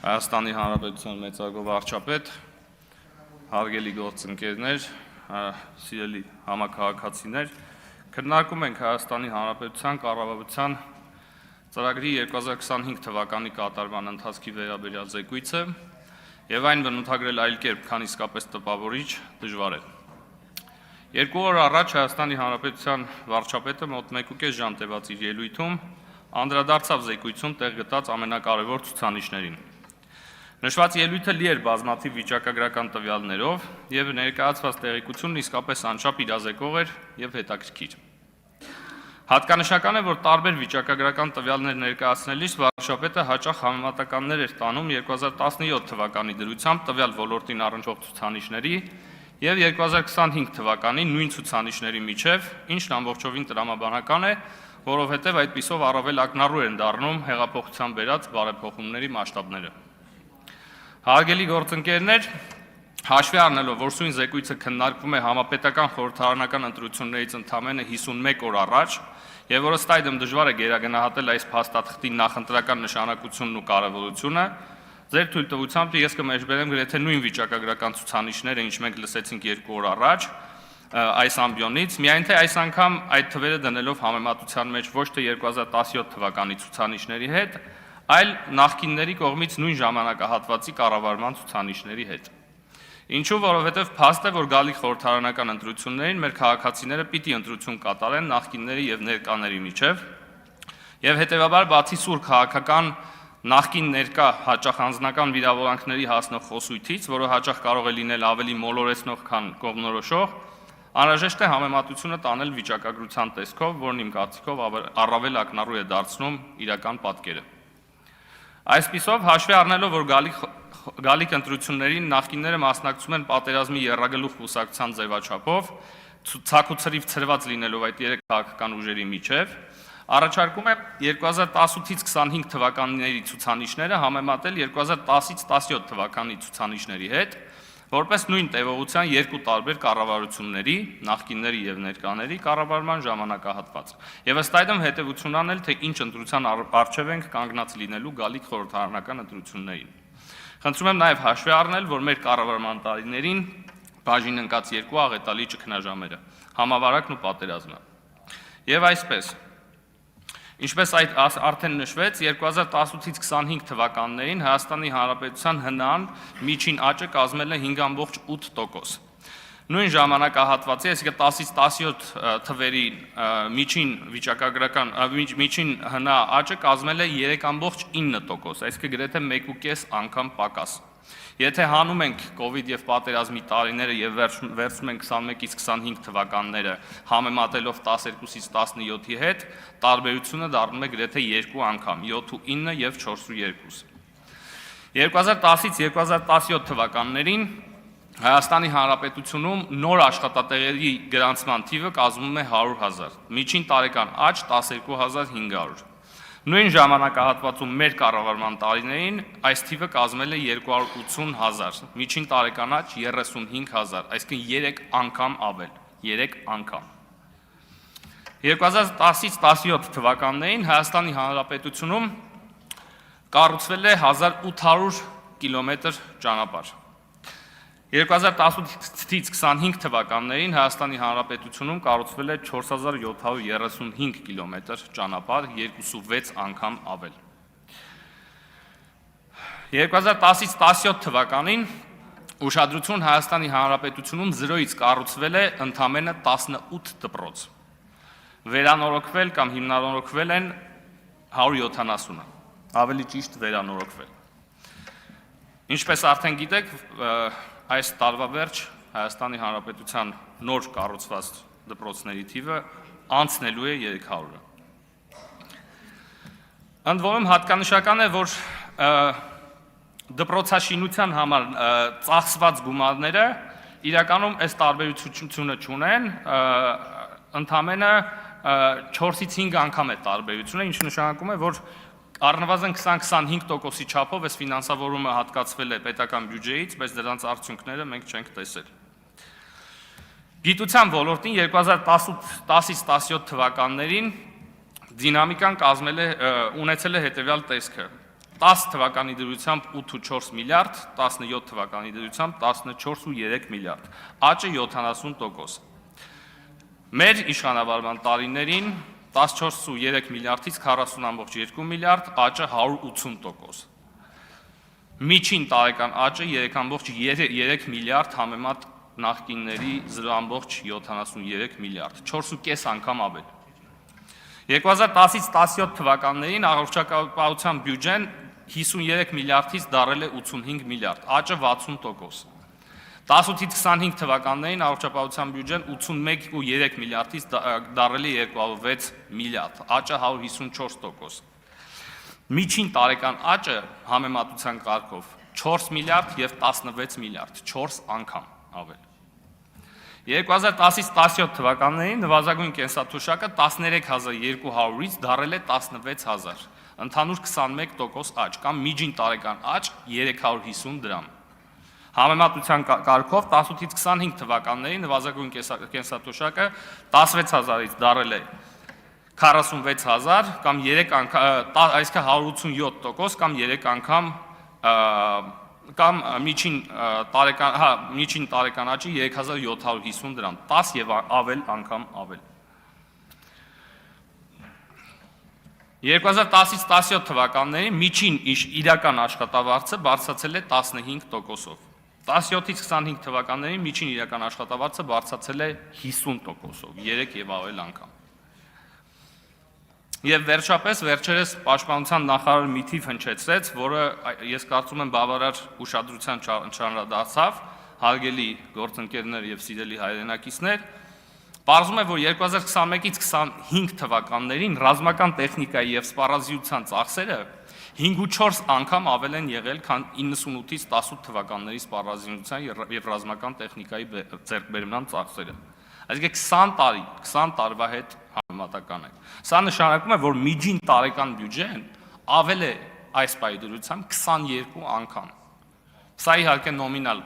Հայաստանի Հանրապետության մեծարգո վարչապետ, հարգելի գործընկերներ, սիրելի համաքաղաքացիներ, քննարկում ենք Հայաստանի Հանրապետության կառավարության ծրագրի 2025 թվականի կատարման ընթացքի վերաբերյալ զեկույցը եւ այն բնութագրել այլ կերպ, քան իսկապես տպավորիչ, դժվար է։ 2 օր առաջ Հայաստանի Հանրապետության վարչապետը մոտ 1.5 ժամ տևած իր ելույթում անդրադարձավ զեկույցում տեղ գտած ամենակարևոր ցուցանիշներին։ Նշված ելույթը լի էր բազմաթիվ վիճակագրական տվյալներով եւ ներկայացված տեղեկությունն իսկապես անչափ իրազեկող էր եւ հետաքրքիր։ Հատկանշական է, որ տարբեր վիճակագրական տվյալներ ներկայացնելիս վարչապետը հաճախ համեմատականներ էր տանում 2017 թվականի դրությամբ տվյալ ոլորտին առնչվող ցուցանիշների եւ 2025 թվականի նույն ցուցանիշների միջև, ինչն ամբողջովին տրամաբանական է, որովհետեւ այդպիսով առավել ակնառու են դառնում հեղափոխության բերած բարեփոխումների մասշտաբները։ Հարգելի գործընկերներ, հաշվի առնելով, որ սույն զեկույցը քննարկվում է համապետական խորհրդարանական ընտրություններից ընդամենը 51 օր առաջ, եւ որ ըստ այդմ դժվար է գերագնահատել այս փաստաթղթի նախընտրական նշանակությունն ու կարևորությունը, ձեր թույլտվությամբ ես կմեջբերեմ գրեթե նույն վիճակագրական ցուցանիշները, ինչ մենք լսեցինք 2 օր առաջ այս ամբիոնից, միայն թե այս անգամ այդ թվերը դնելով համեմատության մեջ ոչ թե 2017 թվականի ցուցանիշների հետ, այլ նախկինների կողմից նույն ժամանակահատվածի կառավարման ցուցանիշների հետ։ Ինչու, որովհետև փաստ է, որ գալիք խորհրդարանական ընտրություններին մեր քաղաքացիները պիտի ընտրություն կատարեն նախկինների եւ ներկաների միջև, եւ հետեւաբար բացի սուր քաղաքական նախկին ներկա հաճախ անձնական վիրավորանքների հասնող խոսույթից, որը հաճախ կարող է լինել ավելի մոլորեցնող, քան կողմնորոշող, անհրաժեշտ է համեմատությունը տանել վիճակագրության տեսքով, որն իմ կարծիքով առավել ակնառու է դարձնում իրական պատկերը։ Այսպիսով, հաշվի առնելով, որ գալիք ընտրություններին նախկինները մասնակցում են պատերազմի եռագլուխ կուսակցության ձևաչափով, ցակուցրիվ ցրված լինելով այդ երեք քաղաքական ուժերի միջև, առաջարկում եմ 2018-ից 25 թվականների ցուցանիշները համեմատել 2010-ից 17 թվականի ցուցանիշների հետ, որպես նույն տևողության երկու տարբեր կառավարությունների, նախկինների եւ ներկաների կառավարման ժամանակահատված։ Եվ ըստ այդմ հետեւություն անել, թե ինչ ընտրության առջև ենք կանգնած լինելու գալիք խորհրդարանական ընտրություններին։ Խնդրում եմ նաեւ հաշվի առնել, որ մեր կառավարման տարիներին բաժին ընկած երկու աղետալի ճգնաժամերը՝ համավարակն ու պատերազմը։ Եվ այսպես, ինչպես այդ արդեն նշվեց, 2018-ից 25 թվականներին Հայաստանի Հանրապետության ՀՆԱ-ն միջին աճը կազմել է 5.8%։ Նույն ժամանակահատվածի, այսինքն 10-ից 17 թվերի միջին վիճակագրական միջին ՀՆԱ աճը կազմել է 3.9%, այսինքն գրեթե 1.5 անգամ պակաս։ Եթե հանում ենք կոവിഡ് եւ պատերազմի տարիները եւ վերցնում ենք 21-ից 25 թվականները համեմատելով 12-ից 17-ի հետ, տարբերությունը դառնում է գրեթե 2 անգամ, 7.9 եւ 4.2։ 2010-ից 2017 թվականներին Հայաստանի Հանրապետությունում նոր աշխատատեղերի գրանցման թիվը կազմում է 100,000, միջին տարեկան աճ 12,500։ Նույն ժամանակահատվածում մեր կառավարման տարիներին այս թիվը կազմել է 280,000, միջին տարեկան աճ 35,000, այսինքն 3 անգամ ավել, 3 անգամ։ 2010-ից 17 թվականներին Հայաստանի Հանրապետությունում կառուցվել է 1800 կիլոմետր ճանապարհ։ 2018-ից 25 թվականներին Հայաստանի Հանրապետությունում կառուցվել է 4735 կիլոմետր ճանապարհ, 2.6 անգամ ավել։ 2010-ից 17 թվականին ուշադրություն Հայաստանի Հանրապետությունում 0-ից կառուցվել է ընդամենը 18 դպրոց։ Վերանորոգվել կամ հիմնանորոգվել են 170-ը, ավելի ճիշտ վերանորոգվել։ Ինչպես արդեն գիտեք, այս տարվա վերջ Հայաստանի Հանրապետության նոր կառուցված դպրոցների թիվը անցնելու է 300-ը։ Ընդ որում հատկանշական է, որ դպրոցաշինության համար ծախսված գումարները իրականում այս տարբերությունը չունեն, ընդամենը 4-ից 5 անգամ է տարբերությունը, ինչը նշանակում է, որ առնվազն 20-25%-ի չափով այս ֆինանսավորումը հատկացվել է պետական բյուջեից, բայց դրանց արդյունքները մենք չենք տեսել։ Գիտության ոլորտին 2010-ից 17 թվականներին դինամիկան ունեցել է հետևյալ տեսքը. 10 թվականի դրությամբ 8.4 միլիարդ, 17 թվականի դրությամբ 14.3 միլիարդ, աճը 70%։ Մեր իշխանավարման տարիներին 14.3 միլիարդից 40.2 միլիարդ, աճը 180%։ Միջին տարեկան աճը 3.3 միլիարդ համեմատ նախկինների 0.73 միլիարդ, 4.5 անգամ ավել։ 2010-ից 17 թվականներին առողջապահության բյուջեն 53 միլիարդից դարել է 85 միլիարդ, աճը 60%։ 18-ից 25 թվականներին առողջապահության բյուջեն 81.3 միլիարդից դարել է 206 միլիարդ, աճը 154%։ Միջին տարեկան աճը համեմատության կարգով 4 միլիարդ եւ 16 միլիարդ, 4 անգամ ավել։ 2010-ից 17 թվականներին նվազագույն կենսաթոշակը 13200-ից դարել է 16000, ընդհանուր 21% աճ կամ միջին տարեկան աճ 350 դրամ։ Համեմատության կարգով 18-ից 25 թվականներին նվազագույն կենսաթոշակը 16000-ից դարել է 46000 կամ 3 անգամ, այսինքն 187% կամ 3 անգամ կամ միջին տարեկան աճի 3750 դրամ, 10 եւ ավել անգամ ավել։ 2010-ից 17 թվականներին միջին իրական աշխատավարձը բարձրացել է 15%-ով։ 17-ից 25 թվականներին միջին իրական աշխատավարձը բարձրացել է 50%-ով, 3 եւ ավել անգամ։ Եվ վերջապես վերջերս պաշտպանության նախարարը մի թիվ հնչեցրեց, որը ես կարծում եմ բավարար ուշադրության չանդրադարձավ, հարգելի գործընկերներ եւ սիրելի հայրենակիցներ, պարզվում է, որ 2021-ից 25 թվականներին ռազմական տեխնիկայի եւ սպառազինության ծախսերը 5.4 անգամ ավել են եղել, քան 98-ից 18 թվականների սպառազինության եւ ռազմական տեխնիկայի ձեռքբերման ծախսերը։ Այսինքն 20 տարվա հետ համեմատական է։ Սա նշանակում է, որ միջին տարեկան բյուջեն ավել է այս պայդրությամբ 22 անգամ։ Սա իհարկե նոմինալ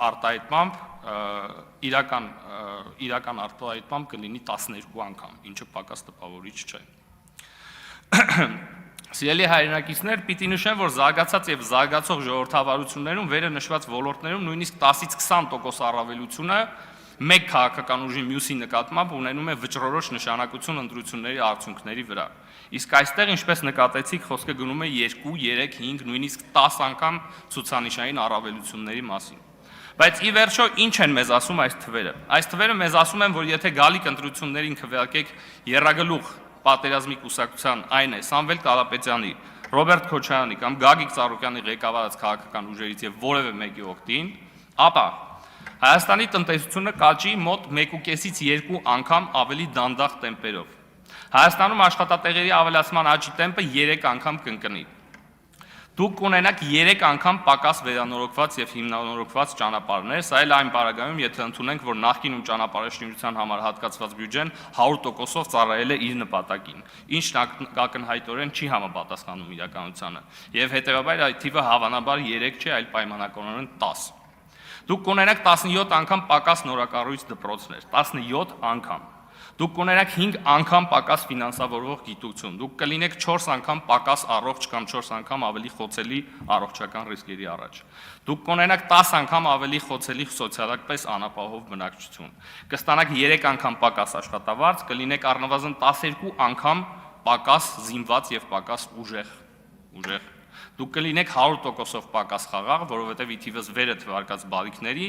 արտահայտմամբ, իրական արտահայտմամբ կլինի 12 անգամ, ինչը պակաս տպավորիչ չէ։ Սիրելի հայրենակիցներ, պիտի նշեմ, որ զարգացած եւ զարգացող ժողովրդավարություններում վերը նշված ոլորտներում նույնիսկ 10-ից 20% առավելությունը մեկ քաղաքական ուժի մյուսի նկատմամբ ունենում է վճռորոշ նշանակություն ընտրությունների արդյունքների վրա։ Իսկ այստեղ, ինչպես նկատեցիք, խոսքը գնում է 2, 3, 5, նույնիսկ 10 անգամ ցուցանիշային առավելությունների մասին։ Բայց ի վերջո ինչ են մեզ ասում այս թվերը։ Այս թվերը մեզ ասում են, որ եթե գալիք ընտրություններին քվեարկեք եռագլուխ պատերազմի կուսակցության, այն է Սամվել Կարապետյանի, Ռոբերտ Քոչարյանի կամ Գագիկ Ծառուկյանի ղեկավարած քաղաքական ուժերից եւ որևէ մեկի օգտին, ապա Հայաստանի տնտեսությունը կաճի մոտ 1.5-ից 2 անգամ ավելի դանդաղ տեմպերով։ Հայաստանում աշխատատեղերի ավելացման աճի տեմպը 3 անգամ կընկնի։ Դուք կունենաք 3 անգամ պակաս վերանորոգված եւ հիմնանորոգված ճանապարհներ, սա էլ այն պարագայում, եթե ընդունենք, որ նախկինում ճանապարհաշինության համար հատկացված բյուջեն 100%-ով ծառայել է իր նպատակին, ինչն ակնհայտորեն չի համապատասխանում իրականությանը, եւ հետեւաբար այդ թիվը հավանաբար 3 չէ, այլ պայմանականորեն 10։ Դուք կունենաք 17 անգամ պակաս նորակառույց դպրոցներ, 17 անգամ։ Դուք կունենաք 5 անգամ պակաս ֆինանսավորվող գիտություն, դուք կլինեք 4 անգամ պակաս առողջ կամ 4 անգամ ավելի խոցելի առողջական ռիսկերի առաջ։ Դուք կունենաք 10 անգամ ավելի խոցելի սոցիալական անապահով բնակչություն։ Կստանաք 3 անգամ պակաս աշխատավարձ, կլինեք առնվազն 12 անգամ պակաս զինված եւ պակաս ուժեղ։ Դուք կլինեք 100%-ով պակաս խաղաղ, որովհետև ի թիվս վերը թվարկած բարիքների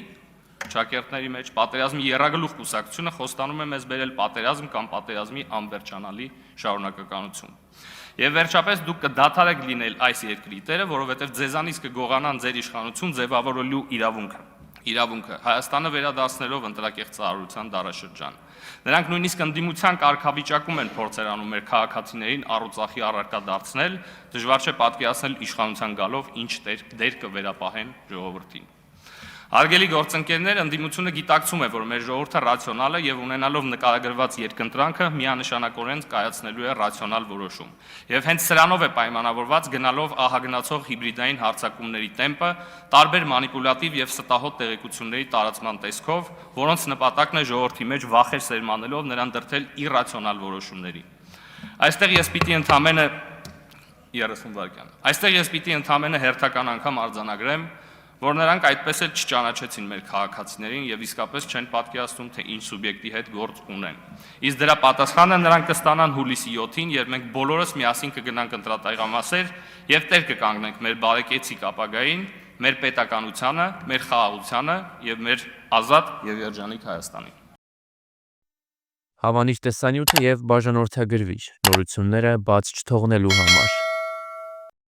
ճակերտների մեջ պատերազմի եռագլուխ կուսակցությունը խոստանում է մեզ բերել պատերազմ կամ պատերազմի անվերջանալի շարունակականություն։ Եվ վերջապես դուք կդադարեք լինել այս երկրի տերը, որովհետև ձեզանից կգողանան ձեր իշխանություն ձևավորելու իրավունքը Հայաստանը վերադարձնելով ընտրակեղծ ծառայության դարաշրջան։ Նրանք նույնիսկ ընդդիմության կարգավիճակում են փորձեր անում մեր քաղաքացիներին առուծախի առարկա դարձնել, դժվար չէ պատկերացնել իշխանության գալով ինչ դեր կվերապահեն ժողովրդին։ Հարգելի գործընկերներ, ընդդիմությունը գիտակցում է, որ մեր ժողովուրդը ռացիոնալ է եւ ունենալով նկարագրված երկընտրանքը միանշանակորեն կայացնելու է ռացիոնալ որոշում։ Եվ հենց սրանով է պայմանավորված գնալով ահագնացող հիբրիդային հարձակումների տեմպը, տարբեր մանիպուլատիվ եւ ստահոդ տեղեկությունների տարածման տեսքով, որոնց նպատակն է ժողովրդի մեջ վախեր սերմանելով նրան դրդել իռացիոնալ որոշումների։ Այստեղ ես պիտի ընդամենը 30 վայրկյան։ Այստեղ ես պիտի ընդամենը հերթական անգամ արձանագրեմ, որ նրանք այդպես էլ չճանաչեցին մեր քաղաքացիներին եւ իսկապես չեն պատկերացնում, թե ինչ սուբյեկտի հետ գործ ունեն։ Իսկ դրա պատասխանը նրանք կստանան հուլիսի 7-ին, երբ մենք բոլորս միասին կգնանք ընտրատեղամասեր եւ տեր կկանգնենք մեր բարեկեցիկ ապագային, մեր պետականությանը, մեր խաղաղությանը եւ մեր ազատ եւ երջանիկ Հայաստանին։ Հավանիր տեսանյութը եւ բաժանորդագրվիչ նորությունները բաց չթողնելու համար։